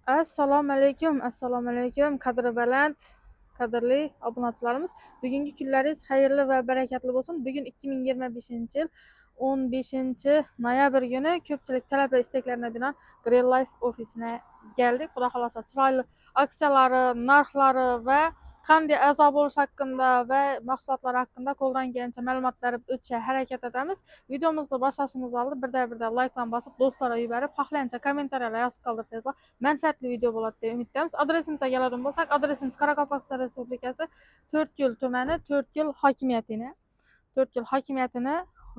Assalomu alaykum, qadri baland, qadrli obunachilarimiz. Bugungi kunlaringiz xayrli va barakatli bo'lsin. Bugun 2025-yil 15-noyabr kuni ko'pchilik talab va istaklariga binoan Green Life ofisine geldik. Xudo xolasa chiroyli aksiyalari, narxlari va qanday a'zo bo'lish haqida va mahsulotlar haqida qo'ldan kelgancha ma'lumot berib o'tishga harakat etamiz. Videomizni boshlashimiz oldin birdan like'dan bosib, do'stlarga yuborib, xohlagancha kommentariyalar yozib qoldirsangizlar manfaatli video bo'ladi deb umiddamiz. Adresimizga keladigan bo'lsak, adresimiz Qoraqalpog'iston Respublikasi 4yo'l tumani, 4yo'l hokimiyatini, 4yo'l hokimiyatini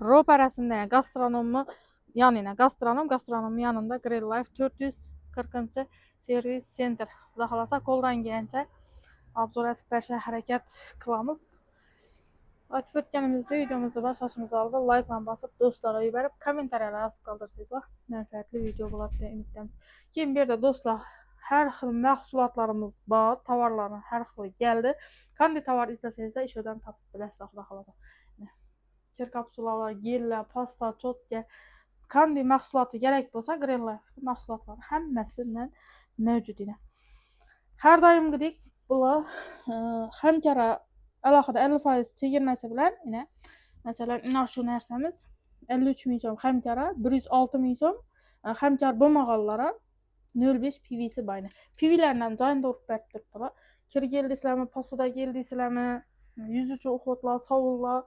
ro'parasida gastronomni yonida, gastronom yanında Green Life 440-servis center. Xudo xolasa qo'ldan kelgancha obzor etib berishga harakat qilamiz. Aytib o'tganimizdek, videomizni boshlashimiz oldin like'dan bosib, do'stlarga yuborib, kommentariyalar yozib qoldirsangizlar manfaatli video bo'ladi deb umiddamiz. Keyin bu yerda do'stlar har xil mahsulotlarimiz bor, tovarlarning har xili keldi. Qanday tovar istasangiz o'shadan topib bilasizlar, xudo xolasa. Kir kapsulalar, gellar, pasta, cho'tka, qanday mahsuloti kerak bo'lsa, Green Life mahsulotlari hammasidan mavjud edi. Har doimgidek bular hamkora alohida 50% chegirmasi bilan, masalan, shu narsamiz 53 ming so'm hamkora, 106 ming so'm hamkor bo'lmaganlar 0.5 PV'si bor. PV'lardan joyida urib berib turibdilar. Kir keldiysizlarmi, posuda keldiysizlarmi, yuz uchun o'xotlar, sovunlar,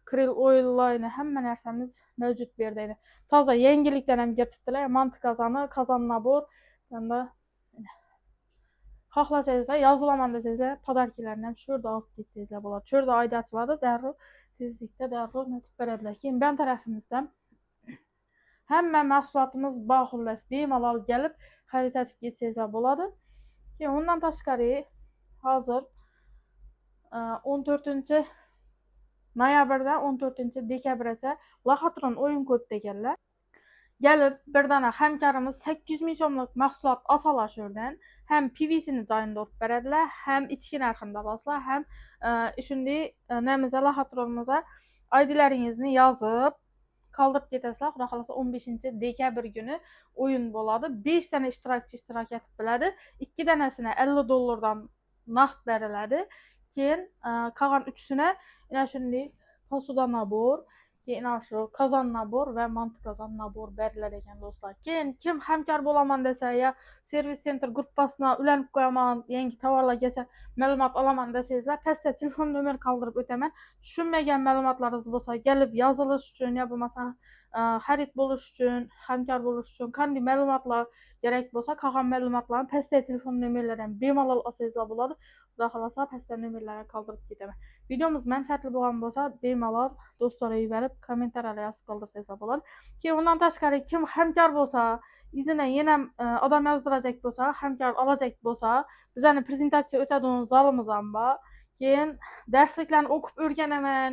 krill oillar, hamma narsamiz mavjud bu yerda. Toza yangilikdan ham kiritibdilar. Manti qozoni, qozon nabor, endi xohlasangizlar yozilaman desangizlar podarkalarni ham shu yerda olib ketsangizlar bo'ladi. Shu yerda oyda ochiladi, darrov tezlikda darrov netib beradilar. Keyin bu tarafimizdan hamma mahsulotimiz bor, xullas bemalol kelib xarid etib ketsangizlar bo'ladi. Keyin undan tashqari hozir 14-noyabrdan 14-dekabrgacha Laxatron o'yin ko'p deganlar. Gelib birdana hamkorimiz 800 ming so'mlik mahsulot olsalar shu yerdan ham PV'sini joyida urib beradilar, ham ichki narxini boslar, ham shunday namiza Laxatronimizga oydilaringizni yozib qoldirib ketasizlar. Xudo xolasa 15-dekabr kuni o'yin bo'ladi. 5 dana ishtirokchi ishtirok etib biladi. 2 danasini $50 naqd beriladi. Keyin qolgan 3sini shunday posuda nabor, keyin shu qozon nabor va manti qozon nabor berilar ekan do'stlar. Keyin kim hamkor bo'laman desa ya servis center gruppasiga ulanib qo'yaman, yangi tovarlar kelsa ma'lumot olaman desangizlar, pastda telefon nomer qoldirib o'taman. Tushunmagan ma'lumotlaringiz bo'lsa, kelib yozilish uchun yo bo'lmasa xarid bo'lish uchun, hamkor bo'lish uchun qanday ma'lumotlar kerak bo'lsa, qolgan ma'lumotlarni pastda telefon nomerlaridan bemalol olsangizlar bo'ladi. Xudo xolasa pastda nomerlarga qoldirib ketaman. Videomiz manfaatli bo'lgan bo'lsa, bemalol do'stlarga yuborib, kommentariyalar yozib qoldirsangizlar bo'ladi. Keyin undan tashqari kim hamkor bo'lsa, izini yana odam yozdirajak bo'lsa, hamkor olajak bo'lsa, bizning prezentatsiya o'tadigan zalimiz ham bor. Keyin darsliklarni o'qib o'rganaman,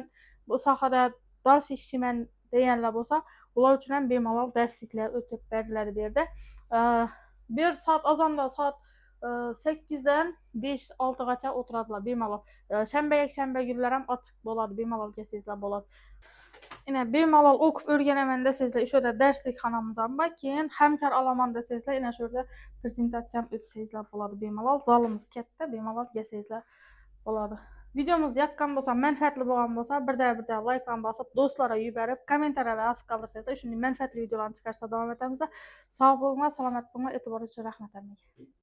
bu sohada dars ishlaman deganlar bo'lsa, ular uchun ham bemalol darsliklar o'tib beriladi bu yerda. 1 soat azonda soat 8dan 5-6gacha o'tiradilar bemalol. Shanba, yakshanba kunlar ham ochiq bo'ladi, bemalol kelsangizlar bo'ladi. Bemalol o'qib o'rganaman desangizlar, o'sha yerda darslik xonamiz ham bor. Keyin hamkor olaman desangizlar, shu yerda prezentatsiya ham o'tsangizlar bo'ladi bemalol. Zalimiz katta, bemalol kelsangizlar bo'ladi. Videomiz yoqqan bo'lsa, manfaatli bo'lgan bo'lsa, birdan like'dan bosib, do'stlarga yuborib, kommentariyalar yozib qoldirsangizlar, shunday manfaatli videolarni chiqarishda davom etamiz. Sog' bo'linglar, salomat bo'linglar, e'tibor uchun rahmat.